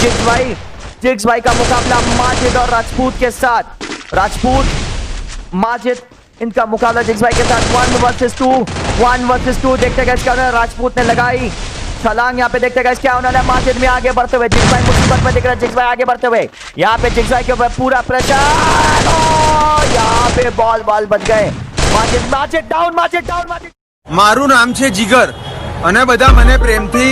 Jigs भाई का मुकाबला माजिद और राजपूत के साथ। राजपूत माजिद इनका मुकाबला जिग्स भाई के साथ 1 वर्सेस 2। देखते हैं क्या राजपूत ने लगाई छलांग। यहाँ पे देखते हैं क्या उन्होंने माजिद में आगे बढ़ते हुए जिग्स भाई मुसीबत में दिख रहा है। जिग्स भाई आगे बढ़ते हुए यहाँ पे जिग्स भाई के ऊपर पूरा प्रेशर। यहाँ पे बॉल बच गए। माजिद डाउन। मारू नाम છે જીગર અને બધા મને પ્રેમથી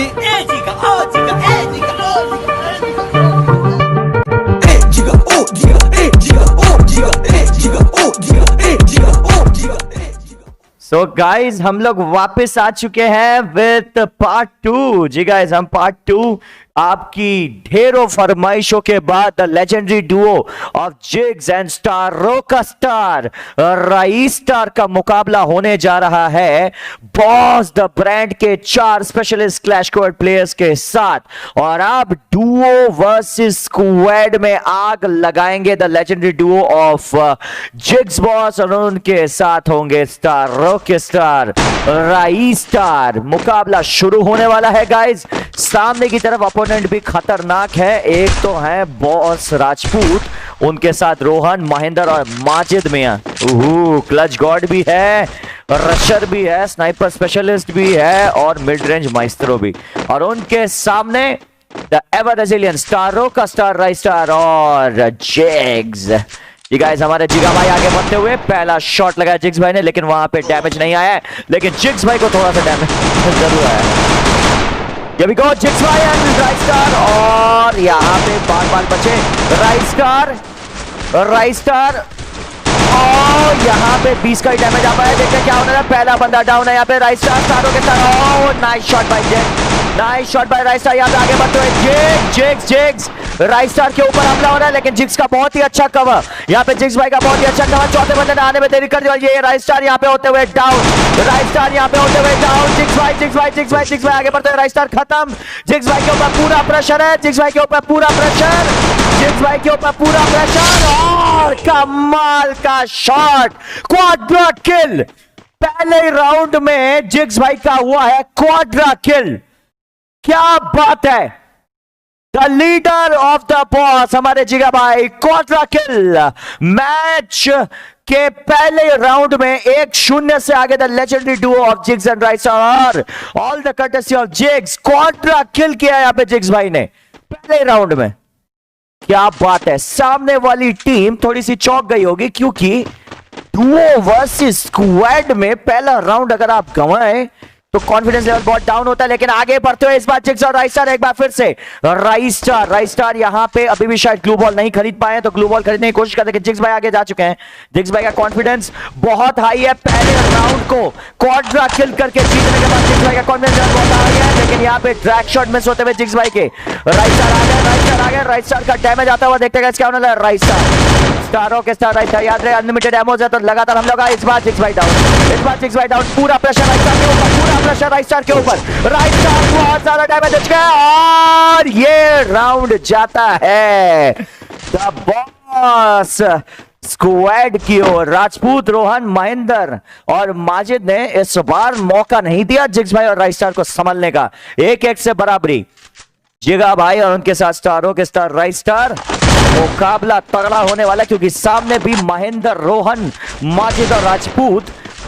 सो गाइज हम लोग वापस आ चुके हैं विद पार्ट 2। जी गाइज हम पार्ट 2 आपकी ढेरों फरमाइशों के बाद the legendary duo of jigs and star रोका स्टार राइस स्टार का मुकाबला होने जा रहा है बॉस द ब्रांड के 4 स्पेशलिस्ट क्लैश स्क्वाड प्लेयर्स के साथ। और अब डुओ वर्सेस स्क्वाड में आग लगाएंगे the legendary duo of jigs boss और उनके साथ होंगे स्टार रोके स्टार राइस स्टार। मुकाबला शुरू होने वाला है गाइज। सामने की तरफ अपोनेंट भी खतरनाक है। एक तो है बॉस राजपूत, उनके साथ रोहन महेंद्र और माजिद मियां। क्लच गॉड भी है, रशर भी है, स्नाइपर स्पेशलिस्ट भी है और मिड रेंज माइस्ट्रो भी। और उनके सामने द एवर रेजिलियंट स्टार रोका स्टार राइस स्टार और जिग्स। ये गाइस हमारे जिगा भाई आगे बढ़ते हुए पहला शॉट लगाया जिग्स भाई ने, लेकिन वहां पे डैमेज नहीं आया है। लेकिन जिग्स भाई को थोड़ा सा डैमेज जरूर आया। Here we go, जिग्स भाई एंड राइस स्टार। और यहाँ पे बाल बचे राइस स्टार और यहाँ पे 20 का ही डैमेज आ पाया। देखते क्या होना है। पहला बंदा डाउन है यहाँ पे राइस स्टार स्टारों के साथ। Nice shot bye jigs, nice shot bye rice star. यहाँ पे आगे बढ़ते हुए जिग्स राइस स्टार के ऊपर हमला हो रहा है, लेकिन जिग्स का बहुत ही अच्छा कवर। यहाँ पे जिग्स भाई का बहुत ही अच्छा कवर। चौथे बंदे ने आने में देरी कर दी। ये राइस स्टार यहाँ पे होते हुए डाउन, राइस स्टार यहाँ पे होते हुए डाउन। जिग्स भाई आगे बढ़ते हुए राइस स्टार खत्म। जिग्स भाई के ऊपर पूरा प्रेशर है, जिग्स भाई के ऊपर पूरा प्रेशर और कमाल का शॉट, क्वाड्रा किल। पहले राउंड में जिग्स भाई का हुआ है क्वाड्रा किल। क्या बात है। The leader of the boss हमारे जिगा भाई क्वाड्रा किल। मैच के पहले राउंड में 1-0 से आगे the legendary duo of jigs and Rice और all the courtesy of Jiggs. Quadra kill किया यहां पे जिग्स भाई ने पहले राउंड में। क्या बात है। सामने वाली टीम थोड़ी सी चौंक गई होगी, क्योंकि डुओ वर्सेस स्क्वाड में पहला राउंड अगर आप गंवाएं तो कॉन्फिडेंस लेवल बहुत डाउन होता है। लेकिन आगे बढ़ते हुए इस बार जिग्स और राइस स्टार एक बार फिर से राइस स्टार यहाँ पे अभी भी शायद ग्लू बॉल नहीं खरीद पाए, तो ग्लू बॉल खरीदने की कोशिश करते हैं। जिग्स भाई आगे जा चुके हैं। जिग्स भाई का कॉन्फिडेंस बहुत हाई है। पहले राउंड को क्वाड्रा किल करके जीतने के बाद जिग्स भाई का कॉन्फिडेंस लेवल बहुत आ गया है। लेकिन यहाँ पे ड्रैग शॉट मिस होते हुए जिग्स भाई के राइस स्टार आ गए। राइस स्टार का डैमेज आता हुआ देखते हैं क्या होने लगा। राइस स्टारों के स्टार राइस स्टार याद रहे अनलिमिटेड एमोज है, तो लगातार हम लोग इस बार जिग्स भाई डाउन। पूरा प्रेशर राइस स्टार के ऊपर, पूरा प्रेशर राइस स्टार के ऊपर। राइस स्टार बहुत ज्यादा डैमेज हो गया और ये राउंड जाता है द बॉस स्क्वाड की ओर। राजपूत, रोहन, महेंद्र और माजिद ने इस बार मौका नहीं दिया जिग्स भाई और राइस स्टार को संभलने का। 1-1 से बराबरी। जिगा भाई और उनके साथ स्टारों के स्टार राइस स्टार। मुकाबला तगड़ा होने वाला, क्योंकि सामने भी महेंद्र, रोहन, माजिद और राजपूत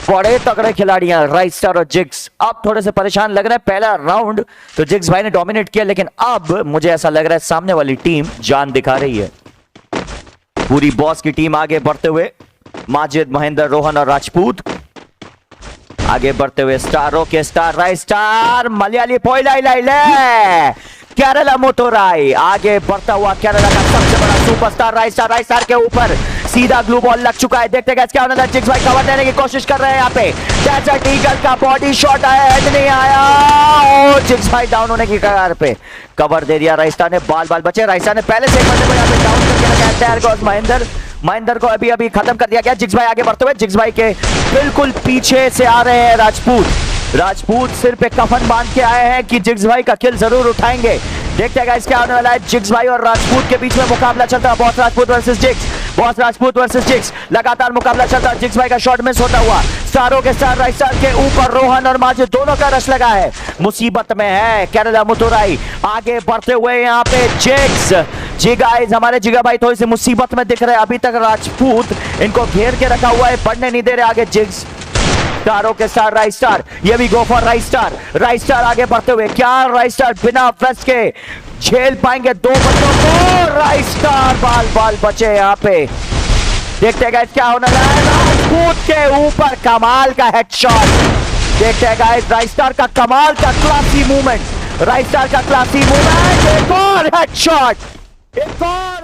बड़े तगड़े खिलाड़ी हैं। राइस स्टार और जिग्स अब थोड़े से परेशान लग रहा है। पहला राउंड तो जिग्स भाई ने डोमिनेट किया, लेकिन अब मुझे ऐसा लग रहा है सामने वाली टीम जान दिखा रही है। पूरी बॉस की टीम आगे बढ़ते हुए माजिद, महेंद्र, रोहन और राजपूत आगे बढ़ते हुए स्टारों के star rice star Malayali Kerala मोटोराई आगे बढ़ता हुआ। केरला का सबसे बड़ा सुपरस्टार राइस स्टार के ऊपर सीधा ग्लू बॉल लग चुका है। देखते हैं क्या होने लगा। जिग्स भाई कवर देने की कोशिश कर रहे हैं। यहाँ पे डेजर्ट ईगल का बॉडी शॉट आया, हेड नहीं आया और जिग्स भाई डाउन होने की कगार पे। कवर दे दिया राइस स्टार ने। बाल बचे। राइस स्टार ने पहले से एक बंदे को यहाँ पे डाउन करके लगाया। तैयार को महेंद्र को अभी खत्म कर दिया गया। जिग्स भाई आगे बढ़ते हुए जिग्स भाई के बिल्कुल पीछे से आ रहे हैं राजपूत सिर पे कफन बांध के आए हैं कि जिग्स भाई का किल जरूर उठाएंगे। देखते हैं गाइस क्या होने वाला है। जिग्स भाई और राजपूत के बीच में मुकाबला चलता है। Boss Rajput versus jigs. Boss Rajput versus jigs, लगातार मुकाबला चलता, जिग्स भाई का शॉट मिस होता हुआ, स्टारों के स्टार राइट स्टार के ऊपर रोहन और माजिद दोनों का रश लगा है, मुसीबत में है केरला मुतुराई, आगे बढ़ते हुए यहाँ पे जिग्स। जी गाइस, हमारे जिगा भाई थोड़ी सी मुसीबत में दिख रहे हैं, अभी तक राजपूत इनको घेर के रखा हुआ है, बढ़ने नहीं दे रहे आगे जिग्स। स्टारों के स्टार राइट स्टार, ये भी go for right star, right star आगे बढ़ते हुए, क्या राइट स्टार बिना वेस्ट के झेल पाएंगे दो बंदों को? राइट स्टार बाल बाल बचे यहाँ पे, देखते हैं क्या होने लगा है। राजपूत के ऊपर कमाल का हेडशॉट, देखते हैं गाइस राइट स्टार का कमाल का क्लासी मूवमेंट, राइट स्टार का क्लासी मूवमेंट, एक और हेडशॉट, एक और।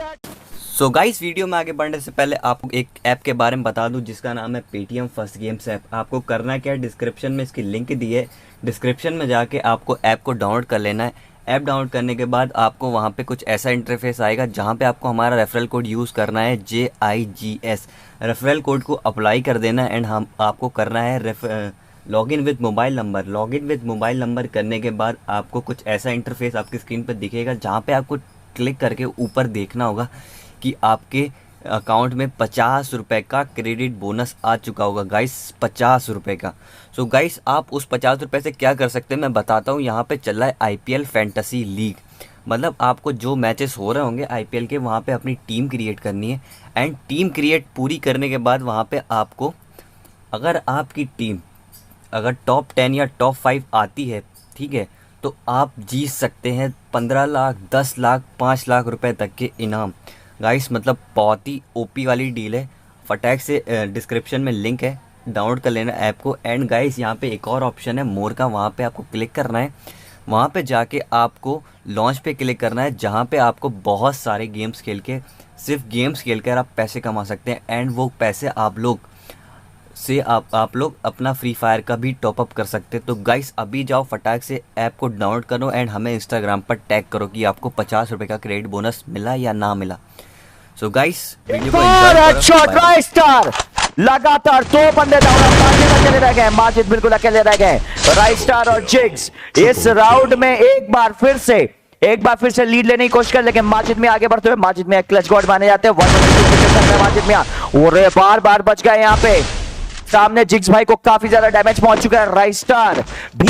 सो गाइस, वीडियो में आगे बढ़ने से पहले आपको एक ऐप के बारे में बता दूं जिसका नाम है पेटीएम फर्स्ट गेम्स ऐप। आपको करना क्या है, डिस्क्रिप्शन में इसकी लिंक दी है, डिस्क्रिप्शन में जाके आपको ऐप को डाउनलोड कर लेना है। ऐप डाउनलोड करने के बाद आपको वहां पे कुछ ऐसा इंटरफेस आएगा जहां पे आपको हमारा रेफरल कोड यूज़ करना है JIGS। रेफरल कोड को अप्लाई कर देना है एंड हम आपको करना है login with mobile number. Login with mobile number करने के बाद आपको कुछ ऐसा इंटरफेस आपकी स्क्रीन पर दिखेगा जहाँ पे आपको क्लिक करके ऊपर देखना होगा कि आपके अकाउंट में 50 रुपये का क्रेडिट बोनस आ चुका होगा गाइस, 50 रुपये का। सो गाइस, आप उस 50 रुपये से क्या कर सकते हैं मैं बताता हूँ। यहाँ पे चल रहा है IPL फैंटेसी लीग, मतलब आपको जो मैचेस हो रहे होंगे IPL के, वहाँ पे अपनी टीम क्रिएट करनी है एंड टीम क्रिएट पूरी करने के बाद वहाँ पे आपको, अगर आपकी टीम अगर टॉप 10 या टॉप 5 आती है, ठीक है, तो आप जीत सकते हैं 15 लाख, 10 लाख, 5 लाख रुपए तक के इनाम। गाइस, मतलब बहुत ही ओपी वाली डील है। फटाक से डिस्क्रिप्शन में लिंक है, डाउनलोड कर लेना ऐप को। एंड गाइस, यहाँ पे एक और ऑप्शन है मोर का, वहाँ पे आपको क्लिक करना है। वहाँ पे जाके आपको लॉन्च पे क्लिक करना है, जहाँ पे आपको बहुत सारे गेम्स खेल के, सिर्फ गेम्स खेल कर आप पैसे कमा सकते हैं। एंड वो पैसे आप लोग अपना फ्री फायर का भी टॉपअप कर सकते हैं। तो गाइस, अभी जाओ फटाक से ऐप को डाउनलोड करो एंड हमें इंस्टाग्राम पर टैग करो कि आपको 50 रुपये का क्रेडिट बोनस मिला या ना मिला। सो गाइस, वीडियो को हेडशॉट राइट स्टार, लगातार दो बंदे डाउन, माजिद अकेले रह गए, माजिद बिल्कुल अकेले रह गए। राइट स्टार और जिग्स इस राउंड में एक बार फिर से लीड लेने की कोशिश कर, लेकिन माजिद में आगे बढ़ते हुए, माजिद में क्लच गॉड माने जाते हैं। माजिद में बार बच गए यहाँ पे, सामने जिग्स भाई को काफी ज्यादा डैमेज पहुंच चुका है। राइट स्टार भी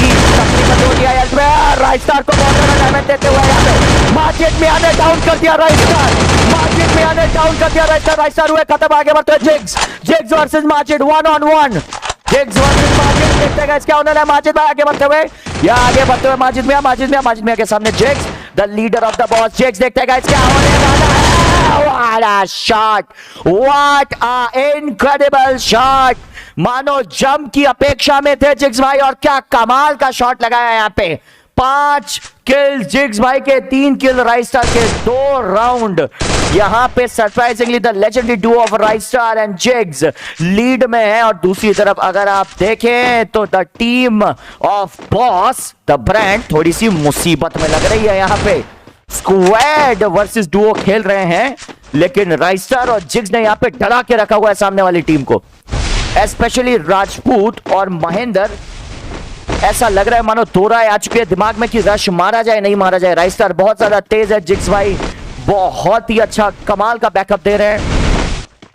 राइट स्टार को बहुत ज्यादा डैमेज देते हुए यहाँ पे मार्केट में आने डाउन कर दिया राइट स्टार, मार्केट में आने डाउन कर दिया राइट स्टार हुए खत्म। आगे बढ़ते हुए jigs versus market 1-on-1, jigs versus market, देखते हैं क्या होने वाला है। मार्केट में आगे बढ़ते हुए माजिद मिया के सामने jigs, the leader of the boss jigs, देखते हैं क्या होने वाला है। What a shot! What a incredible shot! मानो जम की अपेक्षा में थे जिग्स भाई, और क्या कमाल का शॉट लगाया यहाँ पे। 5 किल जिग्स भाई के, 3 किल राइट स्टार के, 2 राउंड यहाँ पे surprisingly the legendary duo of right star and jigs lead में है। और दूसरी तरफ अगर आप देखें तो the team of boss the brand थोड़ी सी मुसीबत में लग रही है। यहाँ पे स्क्वाड वर्सेस डुओ खेल रहे हैं, लेकिन राइट स्टार और जिग्स ने यहाँ पे डरा के रखा हुआ है सामने वाली टीम को, स्पेशली राजपूत और महेंद्र। ऐसा लग रहा है मानो दो राय आ चुके हैं दिमाग में कि रश मारा जाए नहीं मारा जाए। राइट स्टार बहुत ज्यादा तेज है, जिग्स भाई बहुत ही अच्छा कमाल का बैकअप दे रहे हैं।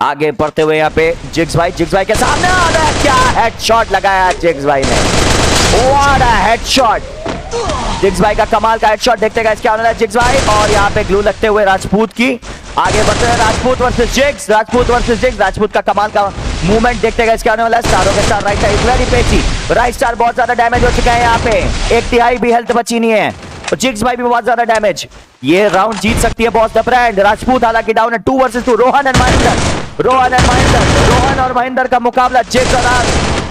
आगे बढ़ते हुए यहाँ पे जिग्स भाई के सामने आ रहा है, क्या हेडशॉट लगाया जिग्स भाई ने, व्हाट अ हेडशॉट। जिग्स भाई का कमाल का हेडशॉट, देखते हैं क्या होने वाला है जिग्स भाई, और यहाँ पे ग्लू लगते हुए राजपूत की। आगे बढ़ते हैं राजपूत वर्सेस जिग्स, राजपूत का कमाल का मूवमेंट, देखते हैं क्या होने वाला है। स्टारों के स्टार राइट स्टार वेरी पेची, राइट स्टार बहुत ज्यादा डैमेज हो चुका है यहाँ पे, 1/3 भी हेल्थ बची नहीं है। जिग्स भाई भी बहुत ज्यादा डैमेज, ये राउंड जीत सकती है बॉस द ब्रांड। राजपूत हालांकि डाउन है, 2 वर्सेस 2, रोहन और महेंद्र का मुकाबला जिग्स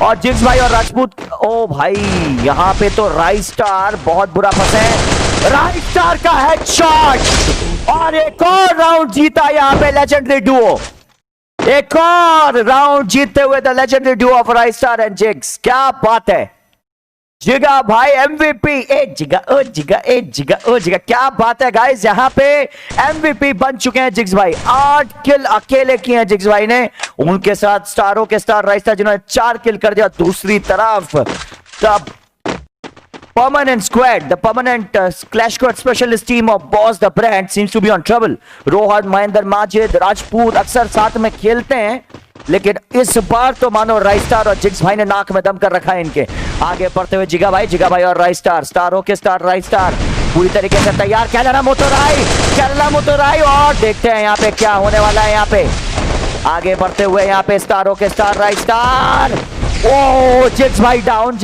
और जिग्स भाई और राजपूत। ओ भाई, यहाँ पे तो राइट स्टार बहुत बुरा फंसे, राइट स्टार का हेडशॉट, और एक और राउंड जीता यहाँ पे लेजेंडरी डुओ, एक और राउंड जीतते हुए the legendary duo of right star and jigs. क्या बात है, जिगा भाई MVP, जिगा, क्या बात है गाइस, यहाँ पे MVP बन चुके हैं जिग्स भाई। 8 किल अकेले किए हैं जिग्स भाई ने, उनके साथ स्टारों के स्टार राइट स्टार जिन्होंने 4 किल कर दिया। दूसरी तरफ तब permanent squad, the permanent Clash Squad specialist team of Boss the Brand seems to be on trouble. Rohan, Mahendra, Majid, Rajput अक्सर साथ में खेलते हैं, लेकिन इस बार तो मानो राइस्टार और जिग्स भाई ने नाक में दम कर रखा है इनके। आगे बढ़ते हुए जिगा भाई और राइस्टार, स्टार होके स्टार राइस्टार पूरी तरीके से तैयार। केरला मोटोराई और देखते हैं यहाँ पे क्या होने वाला है। यहाँ पे आगे बढ़ते हुए यहाँ पे स्टार होके स्टार राइस्टार। ओ जिग्स भाई डाउन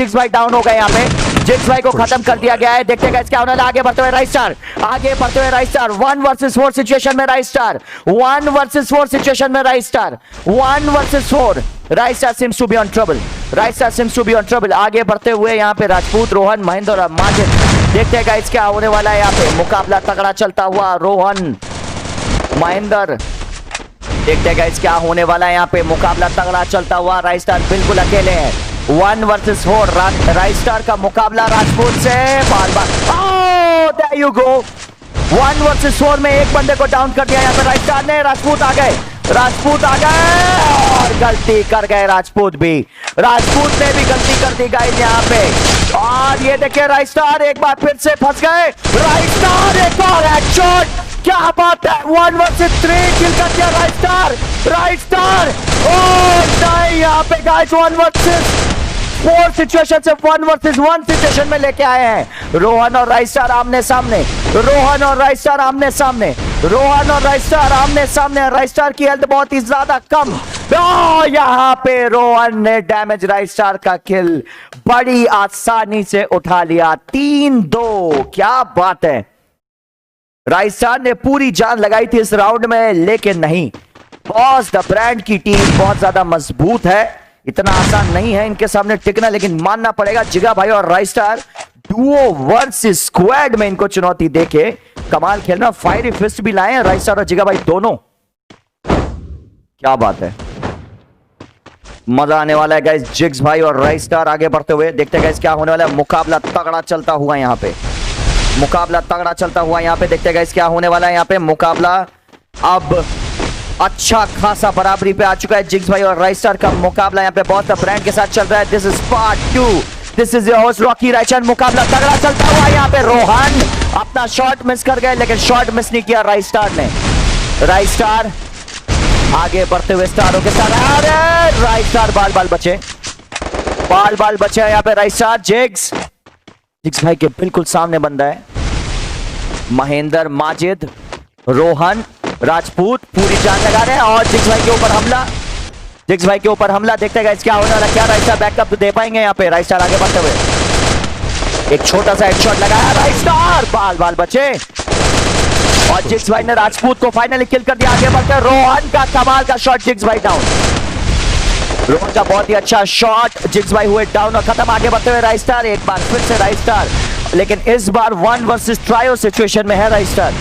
हो गए। यहाँ पे जिग्स भाई को खत्म कर दिया गया है। देखते हैं क्या होने वाला। आगे बढ़ते हुए राइस्टार 1 वर्सेस 4 सिचुएशन में राइस्टार 1 वर्सेस 4 सिचुएशन में Raistar 1 versus 4। Raistar seems to be on trouble. आगे बढ़ते हुए यहाँ पे राजपूत, रोहन, महेंद्र और माजिद। देखते हैं गाइस क्या होने वाला है। यहाँ पे मुकाबला तगड़ा चलता हुआ रोहन महेंद्र। देखते हैं गाइस क्या होने वाला है। यहाँ पे मुकाबला तगड़ा चलता हुआ, राइस्टार बिल्कुल अकेले है। 1 वर्सेस 4 राइस्टार का मुकाबला राजपूत से। बार there you go 1 वर्सेस 4 में एक बंदे को डाउन कर दिया यहाँ पे राइस्टार ने। राजपूत आ गए और गलती कर गए। राजपूत ने भी गलती कर दी गाइस यहाँ पे। और ये देखिए राइस्टार एक बार फिर से फंस गए। राइस्टार एक और हेडशॉट, क्या बात है। 1 वर्सेस 3 किल कर दिया राइस्टार। ओ नहीं, यहाँ पे गाइस 1 वर्सेस 4 सिचुएशन से 1 वर्सेस 1 सिचुएशन में लेके आए हैं। रोहन और राइस्टार आमने सामने। राइस्टार की हेल्थ बहुत ही ज्यादा कम। यहाँ पे रोहन ने डैमेज राइस्टार का किल बड़ी आसानी से उठा लिया। 3-2, क्या बात है। राइस्टार ने पूरी जान लगाई थी इस राउंड में, लेकिन नहीं। बॉस द ब्रांड की टीम बहुत ज्यादा मजबूत है, इतना आसान नहीं है इनके सामने टिकना। लेकिन मानना पड़ेगा जिगा भाई और राइस्टार डुओ वर्सेस स्क्वाड में इनको चुनौती देके कमाल खेलना। फायरी फिस्ट भी लाए हैं राइस्टार और जिगा भाई दोनों। क्या बात है, मजा आने वाला है गाइस। जिग्स भाई और राइस्टार आगे बढ़ते हुए। देखते हैं गाइस क्या होने वाला है। मुकाबला तगड़ा चलता हुआ यहाँ पे देखते हैं गाइस क्या होने वाला है। यहाँ पे मुकाबला अब अच्छा खासा बराबरी पे आ चुका है। जिग्स भाई और राइस्टार का मुकाबला यहाँ पे बहुत ब्रांड के साथ चल रहा है। This is part 2। This is your host Rocky राइचन। मुकाबला तगड़ा चलता हुआ यहाँ पे। रोहन अपना शॉट मिस कर गए, लेकिन शॉट मिस नहीं किया राइस्टार ने। राइस्टार आगे बढ़ते हुए स्टारों के साथ। अरे राइस्टार बाल बचे यहाँ पे। राइस्टार जिग्स भाई के बिल्कुल सामने बंदा है। महेंद्र, माजिद, रोहन, राजपूत पूरी जान लगा रहे हैं और जिग्स भाई के ऊपर हमला। देखते हैं क्या होने वाला। क्या राइस्टार बैकअप दे पाएंगे यहाँ पे। राइस्टार आगे बढ़ते हुए एक छोटा सा हेडशॉट लगाया। राइस्टार बाल बचे और जिग्स भाई ने राजपूत को फाइनली किल कर दिया। आगे बढ़ते रोहन का कमाल का शॉट, जिग्स भाई डाउन। रोहन का बहुत ही अच्छा शॉट, जिग्स भाई हुए डाउन और खत्म। आगे बढ़ते हुए राइस्टार एक बार फिर से राइस्टार, लेकिन इस बार 1 वर्सेस ट्रायो सिचुएशन में है राइस्टार।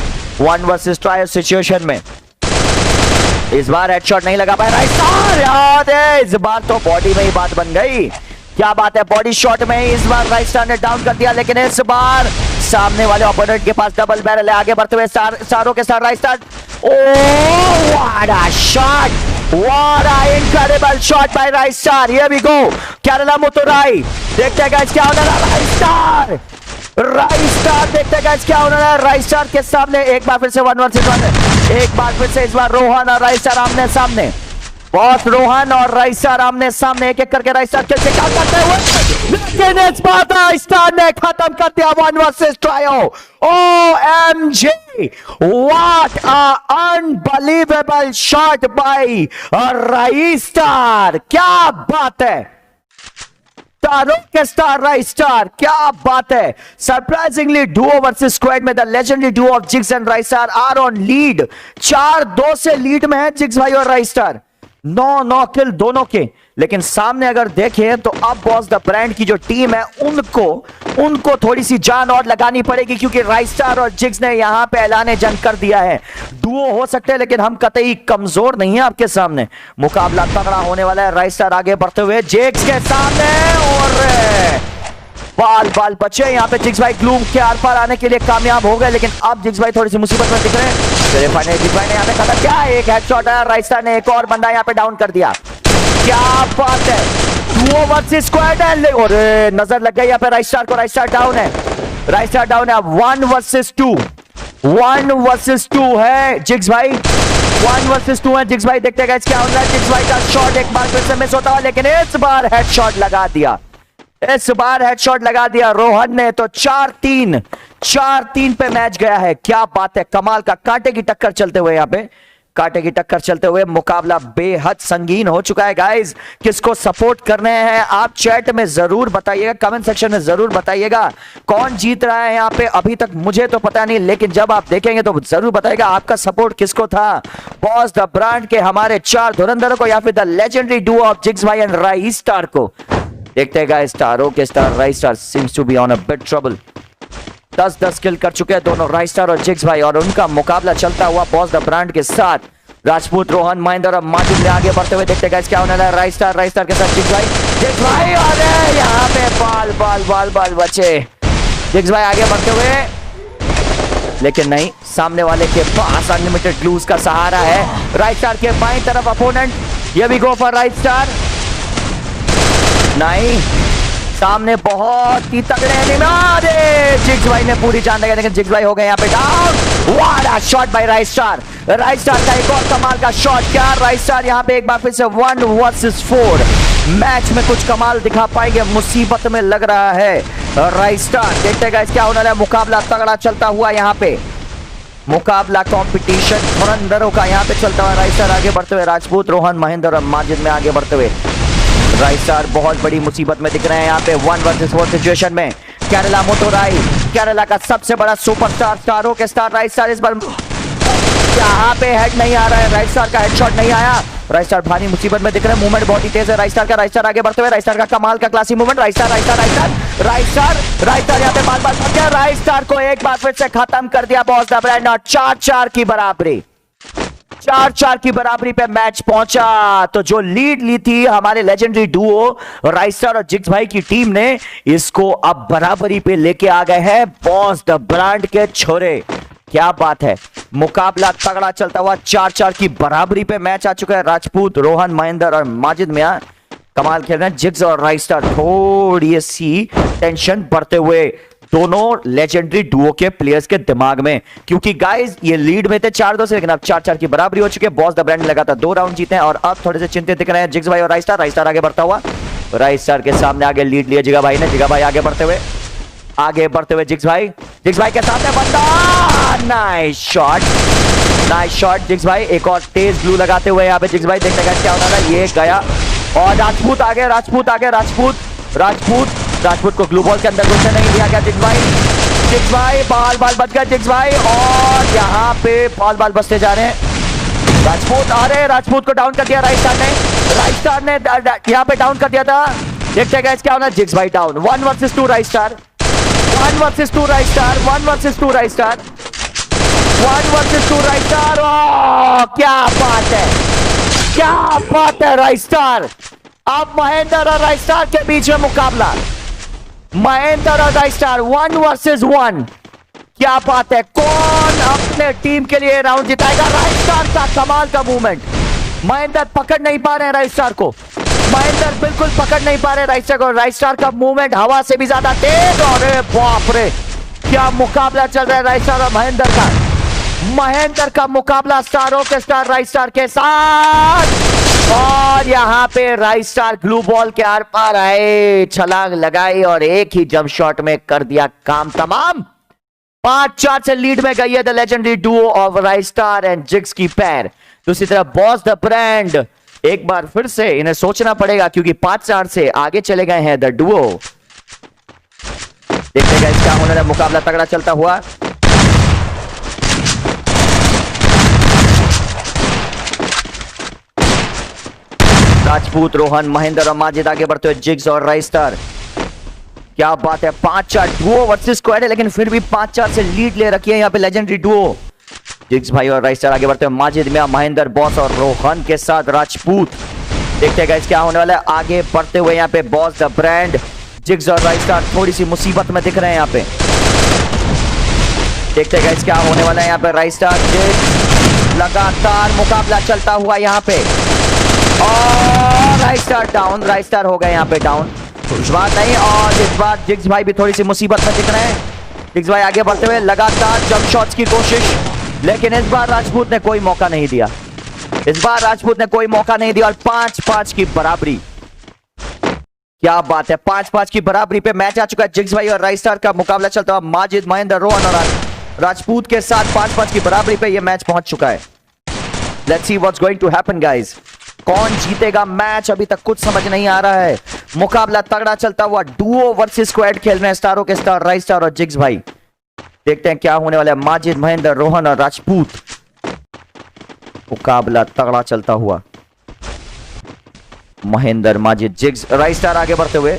1 वर्सेस ट्रायो सिचुएशन में इस बार हेडशॉट नहीं लगा पाया राइस्टार। याद है इस बार तो बॉडी में ही बात बन गई। क्या बात है, बॉडी शॉट में ही इस बार राइस्टार ने डाउन कर दिया, लेकिन इस बार सामने वाले ओपोनेंट के पास डबल बैरल है। आगे बढ़ते हुए सारों के साथ Rice star. Oh what a shot, what a incredible shot by Rice star. Here we go, Kerala मोटोराई। देखते हैं गाइस क्या होने वाला। राइस्टार देखते हैं गाइस क्या होने वाला। राइस्टार के सामने एक बार फिर से 1 वर्सेस 1। एक बार फिर से इस बार रोहन और राइस्टार आमने सामने। बॉस रोहन और राइस्टार आमने सामने, एक एक करके राइस्टार कैसे क्या करते हुए, लेकिन इस बार राइस्टार ने खत्म कर दिया 1 versus trio. OMG, what a unbelievable shot by राइस्टार। क्या बात है, स्टारों के स्टार राइस्टार, क्या बात है। सरप्राइजिंगली डुओ वर्सेस स्क्वाड में the legendary duo of jigs and Raistar are on lead. 4-2 से लीड में है जिग्स भाई और राइस्टार। 9 किल दोनों के। लेकिन सामने अगर देखें तो अब बॉस द ब्रांड की जो टीम है उनको थोड़ी सी जान और लगानी पड़ेगी, क्योंकि राइस्टार और जिग्स ने यहां पे ऐलान जंग कर दिया है। डुओ हो सकते हैं, लेकिन हम कतई कमजोर नहीं है आपके सामने। मुकाबला तगड़ा होने वाला है। राइस्टार आगे बढ़ते हुए जिग्स के सामने और बाल बचे। यहाँ पे जिग्स भाई ग्लूम के आर पार आने के लिए कामयाब हो गए, लेकिन अब जिग्स भाई थोड़ी सी मुसीबत में दिख रहे हैं। जिग्स भाई ने यहाँ पे खत्म किया। एक हेडशॉट है, राइस्टार ने एक और बंदा यहाँ पे डाउन कर दिया। क्या बात है, डुओ वर्सेस स्क्वाड है। और नजर लग गई यहाँ पे राइट स्टार को। राइट स्टार डाउन है, राइट स्टार डाउन है। 1 वर्सेस 2, 1 वर्सेस 2 है जिग्स भाई, 1 वर्सेस 2 है जिग्स भाई। देखते हैं क्या होता है। जिग्स भाई का शॉट एक बार फिर से मिस होता है, लेकिन इस बार हेडशॉट लगा दिया, इस बार हेडशॉट लगा दिया रोहन ने। तो 4-3 पे मैच गया है। क्या बात है, कमाल का कांटे की टक्कर चलते हुए, यहाँ पे कांटे की टक्कर चलते हुए मुकाबला बेहद संगीन हो चुका है। गाइस किसको सपोर्ट करने हैं आप चैट में जरूर बताइएगा, कमेंट सेक्शन में जरूर बताइएगा कौन जीत रहा है यहाँ पे। अभी तक मुझे तो पता नहीं, लेकिन जब आप देखेंगे तो जरूर बताइएगा आपका सपोर्ट किसको था, बॉस द ब्रांड के हमारे 4 धुरंधरों को या फिर the legendary duo of Jigs भाई एंड राइस स्टार को। देखते हैं गाइस, स्टारों के star rice star seems to be on a big trouble. 10-10 kill कर चुके हैं दोनों राइस स्टार और जिग्स भाई, और उनका मुकाबला चलता हुआ बॉस द ब्रांड के साथ। राजपूत, रोहन, महेंद्र और माजिद में आगे बढ़ते हुए। देखते हैं गाइस क्या होने वाला है। राइस स्टार के साथ जिग्स भाई, जिग्स भाई अरे यहाँ पे बाल बचे। जिग्स भाई आगे बढ़ते हुए, लेकिन नहीं, सामने वाले के पास अनलिमिटेड ग्लूज का सहारा है। राइट स्टार के बाईं तरफ अपोनेंट, ये भी गो फॉर राइट स्टार, नहीं, सामने बहुत ही तगड़े एनिमी। जिग्स भाई ने पूरी जान लगाई, लेकिन जिग्स भाई हो गए यहाँ पे down. What a shot bye right star. Right star का एक और कमाल का शॉट। क्या राइट स्टार यहाँ पे एक बार फिर से 1 वर्सेस 4 मैच में कुछ कमाल दिखा पाएंगे, मुसीबत में लग रहा है राइट स्टार। देखते हैं क्या होने वाला है। मुकाबला तगड़ा चलता हुआ यहाँ पे, मुकाबला कंपटीशन धुरंधरों का यहाँ पे चलता हुआ। राइट स्टार आगे बढ़ते हुए, राजपूत, रोहन, महेंद्र और माजिद में आगे बढ़ते हुए। राइट स्टार बहुत बड़ी मुसीबत में दिख रहे हैं यहाँ पे 1 वर्सेस 4 सिचुएशन में। केरला मोटोराई, केरला का सबसे बड़ा सुपरस्टार, स्टारों के स्टार राइट स्टार इस बार यहाँ पे हेड नहीं आ रहा है, राइट स्टार का हेडशॉट नहीं आया। राइट स्टार भारी मुसीबत में दिख रहे हैं, मूवमेंट बहुत ही तेज है राइट स्टार का। राइट स्टार आगे बढ़ते हुए, राइट स्टार का कमाल का क्लासी मूवमेंट। राइट स्टार यहाँ पे बाल फंस गया। राइट स्टार को एक बार फिर से खत्म कर दिया बॉस द ब्रांड, और 4-4 की बराबरी, 4-4 की बराबरी पे मैच पहुंचा। तो जो लीड ली थी हमारे लेजेंडरी डुओ राइट स्टार और जिग्स भाई की टीम ने, इसको अब बराबरी पे लेके आ गए हैं बॉस द ब्रांड के छोरे। क्या बात है, मुकाबला तगड़ा चलता हुआ 4-4 की बराबरी पे मैच आ चुका है। राजपूत, रोहन, महेंद्र और माजिद मियां कमाल खेल रहे हैं। जिग्स और राइट स्टार थोड़ी सी टेंशन बढ़ते हुए दोनों लेजेंडरी डुओ के प्लेयर्स के दिमाग में, क्योंकि गाइस ये लीड में थे 4-2 से, लेकिन अब 4-4 की बराबरी हो चुकी है। बॉस द ब्रांड ने लगातार 2 राउंड जीते हैं और अब थोड़े से चिंतित दिख रहे हैं जिग्स भाई और राइट स्टार। राइट स्टार आगे बढ़ता हुआ, राइट स्टार के सामने आगे लीड लिया जिगा भाई ने। जिगा भाई आगे बढ़ते हुए जिग्स भाई के सामने बंदा, नाइस शॉट जिग्स भाई। एक और तेज ब्लू लगाते हुए यहाँ पे जिग्स भाई। देखते हैं क्या होना है, ये गया और राजपूत आगे, राजपूत को ग्लू बॉल के अंदर घुसने नहीं दिया गया। जिग्स भाई बाल बच गया जिग्स भाई, और यहाँ पे बाल बचते जा रहे हैं राजपूत। अरे राजपूत को डाउन कर दिया राइट स्टार ने यहाँ पे डाउन कर दिया था। देखते हैं क्या होना है। जिग्स भाई down, 1 versus 2 right star, 1 versus 2 right star, 1 versus 2 right star, 1 versus 2 right star. क्या बात है राइट स्टार। अब महेंद्र और राइट स्टार के बीच में मुकाबला, महेंद्र और राइट स्टार 1 वर्सेस 1। क्या बात है, कौन अपने टीम के लिए राउंड जिताएगा। राइट स्टार का कमाल का मूवमेंट, महेंद्र पकड़ नहीं पा रहे हैं राइट स्टार को, महेंद्र बिल्कुल पकड़ नहीं पा रहे राइट स्टार को। राइट स्टार का मूवमेंट हवा से भी ज्यादा तेज, और बाप रे क्या मुकाबला चल रहा है राइट स्टार और महेंद्र का मुकाबला स्टारों के स्टार राइट स्टार के साथ। और यहाँ पे राइट स्टार ग्लू बॉल के आर पार आए, छलांग लगाई और एक ही जंप शॉट में कर दिया काम तमाम। 5-4 से लीड में गई है the legendary duo of right star and jigs की पैर। दूसरी तरफ बॉस द ब्रांड, एक बार फिर से इन्हें सोचना पड़ेगा, क्योंकि 5-4 से आगे चले गए हैं द डुओ। देखते हैं क्या होने वाला, मुकाबला तगड़ा चलता हुआ। राजपूत, रोहन, महेंद्र और माजिद आगे बढ़ते हुए। जिग्स और राइट स्टार, क्या बात है, 5-4 डुओ वर्सेस स्क्वाड है, लेकिन फिर भी 5-4 से लीड ले रखी है यहाँ पे लेजेंडरी डुओ। जिग्स भाई और राइट स्टार आगे बढ़ते हुए। माजिद मियां, महेंद्र, बॉस और रोहन के साथ राजपूत। देखते हैं क्या होने वाला है। आगे बढ़ते हुए यहाँ पे बॉस द ब्रांड, जिग्स और राइट स्टार थोड़ी सी मुसीबत में दिख रहे हैं यहाँ पे। देखते हैं क्या होने वाला है यहाँ पे। राइट स्टार, जिग्स, लगातार मुकाबला चलता हुआ यहाँ पे, और right star down, right star हो गए यहाँ पे डाउन, कुछ बात नहीं। और इस बार जिग्स भाई भी थोड़ी सी मुसीबत में दिख रहे हैं। जिग्स भाई आगे बढ़ते हुए लगातार जंप शॉट्स की कोशिश, लेकिन इस बार राजपूत ने कोई मौका नहीं दिया, इस बार राजपूत ने कोई मौका नहीं दिया। और 5-5 की बराबरी, क्या बात है, 5-5 की बराबरी पे मैच आ चुका है। जिग्स भाई और राइट स्टार का मुकाबला चलता हुआ माजिद, महेंद्र, रोहन और राजपूत के साथ 5-5 की बराबरी पे ये मैच पहुंच चुका है। Let's see what's going to happen guys, कौन जीतेगा मैच अभी तक कुछ समझ नहीं आ रहा है। मुकाबला तगड़ा चलता हुआ, डुओ वर्सेस स्क्वाड खेल रहे हैं स्टारों के स्टार राइट स्टार और जिग्स भाई। देखते हैं क्या होने वाला है। माजिद, महेंद्र, रोहन और राजपूत, मुकाबला तगड़ा चलता हुआ। Mahendra, Majid, Jigs, Raistar आगे बढ़ते हुए,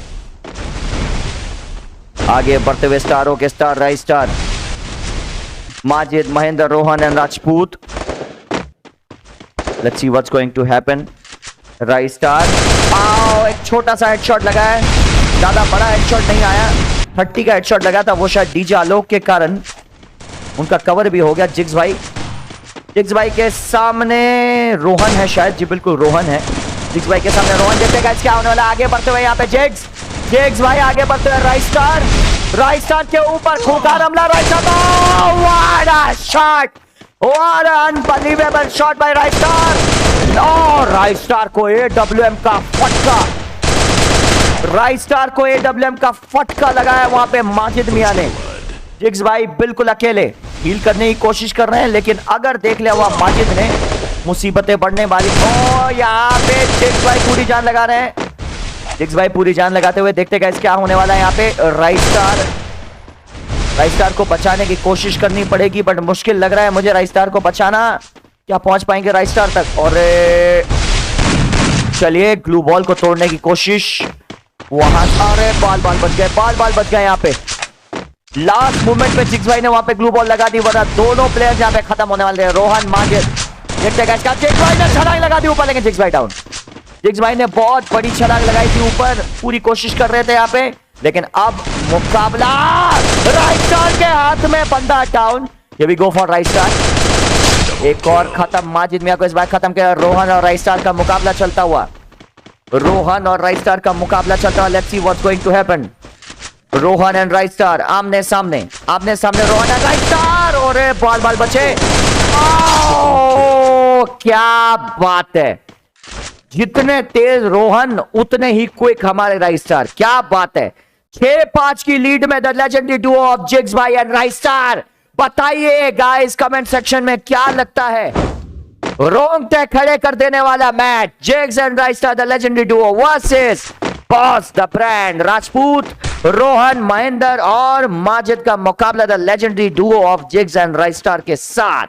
आगे बढ़ते हुए स्टारों के star right star, Majid, Mahendra, Rohan and Rajput. Let's see what's going to happen. Raistar, आओ, एक छोटा सा हेडशॉट लगा है, ज्यादा बड़ा हेडशॉट नहीं आया, 30 का हेडशॉट लगा था, वो शायद डीजे आलोक के कारण उनका कवर भी हो गया। जिग्स भाई के सामने रोहन है शायद, जी बिल्कुल रोहन है। जिग्स भाई के सामने रोहन, देखते हैं क्या होने वाला। आगे बढ़ते हुए यहाँ पे जिग्स भाई आगे बढ़ते हुए, राइट स्टार के ऊपर खूंखार हमला, right star, what a shot, what a unbelievable shot bye right star. और राइट स्टार को एडब्ल्यूएम का फटका, राइट स्टार को एडब्ल्यूएम का फटका लगाया वहां पे माजिद मियां ने। जिग्स भाई बिल्कुल अकेले हील करने की कोशिश कर रहे हैं, लेकिन अगर देख लिया हुआ माजिद ने, मुसीबतें बढ़ने वाली। ओ यहाँ पे जिग्स भाई पूरी जान लगा रहे हैं, जिग्स भाई पूरी जान लगाते हुए। देखते गाइस क्या होने वाला है यहाँ पे। राइट स्टार को बचाने की कोशिश करनी पड़ेगी, बट मुश्किल लग रहा है मुझे राइट स्टार को बचाना। क्या पहुंच पाएंगे राइट स्टार तक? और चलिए ग्लू बॉल को तोड़ने की कोशिश, वहां सारे बाल बच गए यहाँ पे। लास्ट मोमेंट पे जिग्स भाई ने वहां पे ग्लू बॉल लगा दी, वरना दोनों प्लेयर यहाँ पे खत्म होने वाले हैं। रोहन, माजिद, देखते हैं जिग्स भाई ने छलांग लगा दी ऊपर, लेकिन जिग्स भाई डाउन। जिग्स भाई ने बहुत बड़ी छलांग लगाई थी ऊपर, पूरी कोशिश कर रहे थे यहाँ पे, लेकिन अब मुकाबला राइट स्टार के हाथ में, बंदा डाउन। ये भी गो फॉर राइट स्टार, एक और खत्म। माजिद मियां को इस बार खत्म किया। रोहन और राइट स्टार का मुकाबला चलता हुआ, रोहन और राइट स्टार का मुकाबला चलता हुआ। Let's see what's going to happen. Rohan and Raistar आमने सामने, रोहन एंड राइट स्टार, और बाल बचे। क्या बात है, जितने तेज रोहन उतने ही क्विक हमारे राइट स्टार, क्या बात है। 6-5 की लीड में the legendary duo of Jigs भाई एंड राइट स्टार। बताइए गाइस कमेंट सेक्शन में क्या लगता है, रोंगटे खड़े कर देने वाला match, jigs and right star the legendary Duo versus boss the brand Rajput, Rohan, Mahendra और माजिद का मुकाबला the legendary duo of jigs and right star के साथ।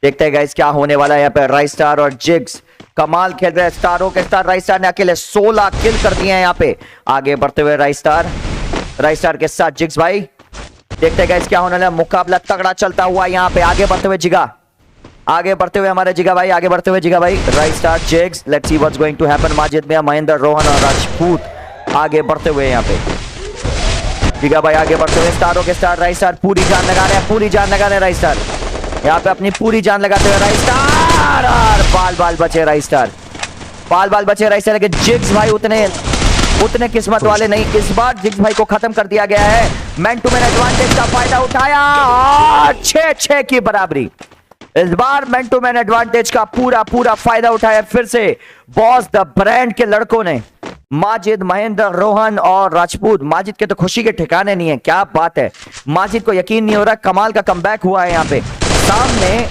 देखते हैं गाइस क्या होने वाला है यहाँ पे। राइट स्टार और जिग्स कमाल खेल रहे हैं, स्टारों के स्टार राइट स्टार ने अकेले 16 किल कर दिए हैं यहाँ पे। आगे बढ़ते हुए राइट स्टार के साथ जिग्स भाई, देखते हैं गाइस क्या होने वाला है। मुकाबला तगड़ा चलता हुआ यहाँ पे। आगे बढ़ते हुए हमारे जिगा भाई, right star, Jigs, let's see what's going to happen. Majid Miyan, Mahendra, Rohan और राजपूत आगे बढ़ते हुए यहाँ पे। जिगा भाई आगे बढ़ते हुए, स्टारों के स्टार राइट स्टार पूरी जान लगा रहे हैं राइट स्टार यहाँ पे, अपनी पूरी जान लगाते हुए राइट स्टार, और बाल बचे राइट स्टार, लेकिन जिग्स भाई उतने किस्मत वाले नहीं। इस बार जिग्स भाई को खत्म कर दिया गया है। मैन टू मैन एडवांटेज का फायदा उठाया और 6-6 की बराबरी। इस बार मैन टू मैन एडवांटेज का पूरा फायदा उठाया फिर से बॉस द ब्रांड के लड़कों ने। माजिद, महेंद्र, रोहन और राजपूत। माजिद के तो खुशी के ठिकाने नहीं है, क्या बात है। माजिद को यकीन नहीं हो रहा, कमाल का कमबैक हुआ है यहाँ पे। सामने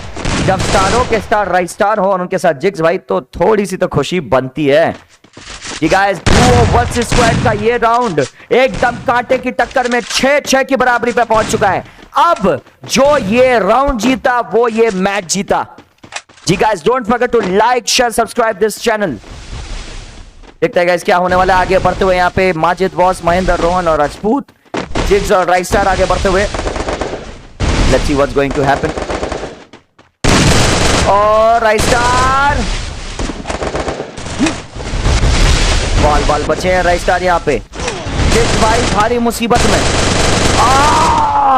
जब स्टारों के स्टार राइट स्टार हो और उनके साथ जिग्स भाई, तो थोड़ी सी तो खुशी बनती है। गाइस डुओ वर्सेस स्क्वाड का ये राउंड एकदम कांटे की टक्कर में 6-6 की बराबरी पे पहुंच चुका है। अब जो ये राउंड जीता वो ये मैच जीता। जी guys don't forget to like, share, subscribe this channel. देखते हैं गाइस क्या होने वाला है। आगे बढ़ते हुए यहाँ पे माजिद, बॉस, महेंद्र, रोहन और राजपूत, जिग्स और राइट स्टार आगे बढ़ते हुए। Let's see what's going to happen. और राइट स्टार, बाल बचे हैं राइट स्टार यहाँ पे। जिग्स भाई भारी मुसीबत में,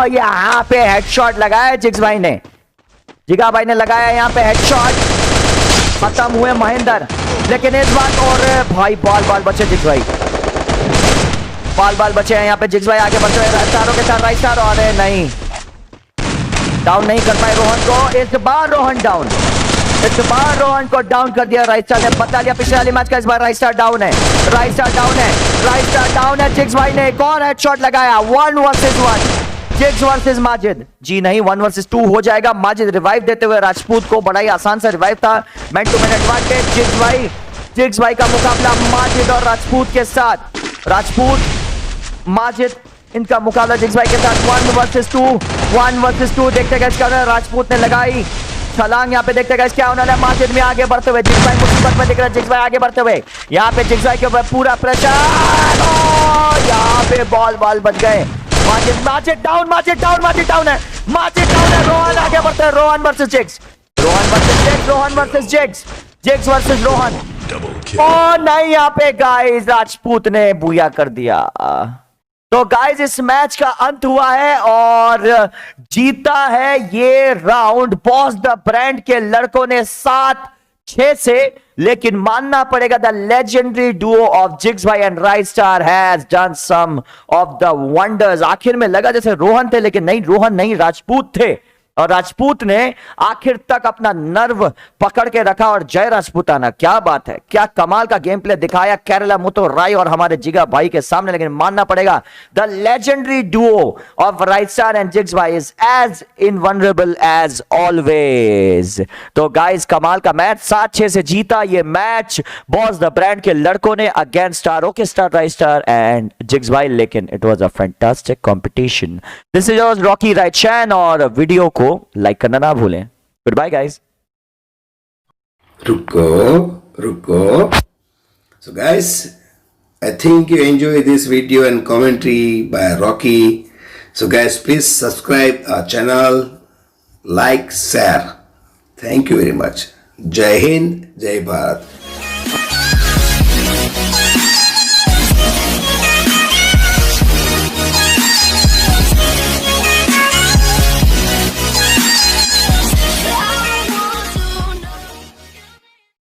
यहाँ पे हेडशॉट लगाया जिग्स भाई ने। जिगा भाई ने लगाया यहाँ पे हेडशॉट, खत्म हुए महेंद्र। लेकिन इस बार और भाई बाल बचे जिग्स भाई, बाल बचे हैं यहाँ पे। जिग्स भाई आगे बढ़ते हुए राइस्टारों के साथ, राइस्टार और नहीं डाउन नहीं कर पाए रोहन को। इस बार रोहन डाउन, इस बार रोहन को डाउन कर दिया राइस्टार ने, बदला लिया पिछले वाली मैच का। इस बार राइस्टार डाउन है, राइस्टार डाउन है, राइस्टार डाउन है। जिग्स भाई ने एक और हेडशॉट लगाया, 1 वर्सेस 1, जिग्स वर्सेस माजिद। जी नहीं, 1 वर्सेस 2 हो जाएगा। माजिद रिवाइव देते हुए राजपूत को, बड़ा ही आसान सा रिवाइव था, man to man advantage. Jigs भाई का मुकाबला माजिद और राजपूत के साथ, राजपूत माजिद इनका मुकाबला जिग्स भाई के साथ 1 वर्सेस 2। देखते गए क्या राजपूत ने लगाई छलांग, यहाँ पे देखते गए क्या उन्होंने। माजिद में आगे बढ़ते हुए जिग्स भाई मुसीबत में दिख रहा है, जिग्स भाई आगे बढ़ते हुए यहाँ पे जिग्स भाई के ऊपर पूरा प्रेशर, यहाँ पे बॉल बच गए। माजिद डाउन है, रोहन आगे बढ़ते हैं, Rohan versus Jigs, Jigs versus Rohan. ओ नहीं, यहाँ पे गाइस राजपूत ने बूया कर दिया। तो गाइस इस मैच का अंत हुआ है और जीता है ये राउंड बॉस द ब्रांड के लड़कों ने 7-6 से। लेकिन मानना पड़ेगा the legendary duo of Jigs भाई and Rystar has done some of the wonders. आखिर में लगा जैसे रोहन थे, लेकिन नहीं, रोहन नहीं, राजपूत थे। और राजपूत ने आखिर तक अपना नर्व पकड़ के रखा। और जय राजपूताना, क्या बात है, क्या कमाल का गेम प्ले दिखाया केरला मुतो राय और हमारे जिगा भाई के सामने। लेकिन मानना पड़ेगा the legendary duo of राइस्टार and Jigs भाई इज एज इनवनरेबल एज ऑलवेज। तो गाइस कमाल का मैच, 7-6 से जीता ये मैच बॉस द ब्रांड के लड़कों ने against star Rystar and Jigs भाई। लेकिन it was a fantastic competition. This is Rocky right चैन और वीडियो को लाइक करना ना भूलें। Good bye guys. रुको। So guys, I think you enjoy this video and commentary by Rocky. So guys, please subscribe our channel, like, share. Thank you very much. Jai Hind, Jai Bharat.